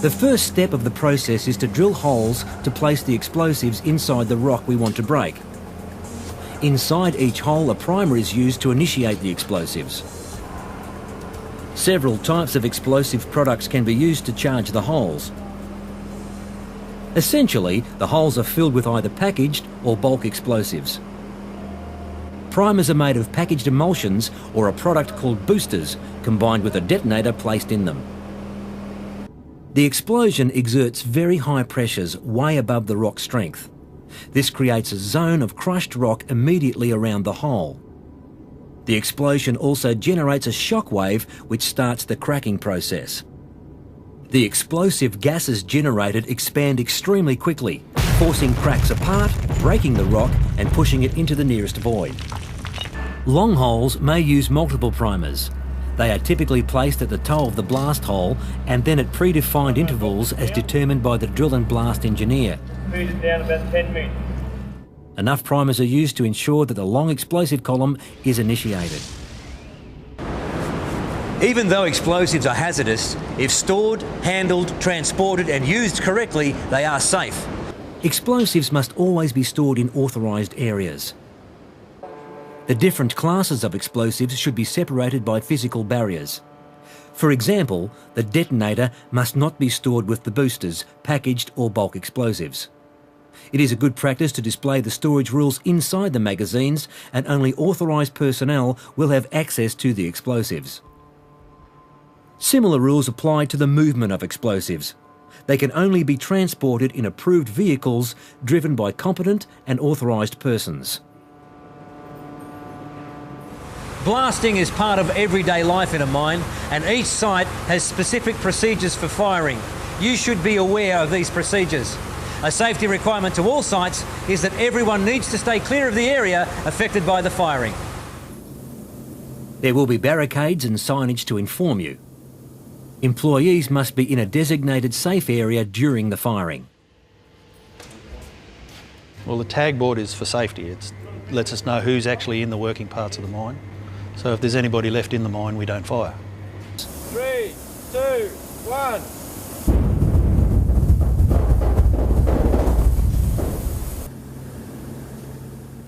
The first step of the process is to drill holes to place the explosives inside the rock we want to break. Inside each hole, a primer is used to initiate the explosives. Several types of explosive products can be used to charge the holes. Essentially, the holes are filled with either packaged or bulk explosives. Primers are made of packaged emulsions or a product called boosters, combined with a detonator placed in them. The explosion exerts very high pressures way above the rock strength. This creates a zone of crushed rock immediately around the hole. The explosion also generates a shock wave which starts the cracking process. The explosive gases generated expand extremely quickly, forcing cracks apart, breaking the rock and pushing it into the nearest void. Long holes may use multiple primers. They are typically placed at the toe of the blast hole and then at predefined intervals as determined by the drill and blast engineer. Feed it down about 10 minutes. Enough primers are used to ensure that the long explosive column is initiated. Even though explosives are hazardous, if stored, handled, transported and used correctly, they are safe. Explosives must always be stored in authorised areas. The different classes of explosives should be separated by physical barriers. For example, the detonator must not be stored with the boosters, packaged or bulk explosives. It is a good practice to display the storage rules inside the magazines, and only authorised personnel will have access to the explosives. Similar rules apply to the movement of explosives. They can only be transported in approved vehicles driven by competent and authorised persons. Blasting is part of everyday life in a mine, and each site has specific procedures for firing. You should be aware of these procedures. A safety requirement to all sites is that everyone needs to stay clear of the area affected by the firing. There will be barricades and signage to inform you. Employees must be in a designated safe area during the firing. Well, the tag board is for safety. It lets us know who's actually in the working parts of the mine. So if there's anybody left in the mine, we don't fire. 3, 2, 1.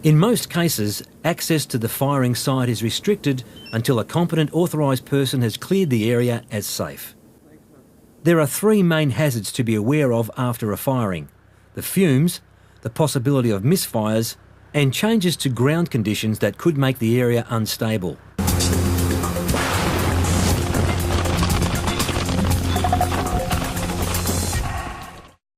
In most cases, access to the firing site is restricted until a competent authorised person has cleared the area as safe. There are three main hazards to be aware of after a firing: the fumes, the possibility of misfires, and changes to ground conditions that could make the area unstable.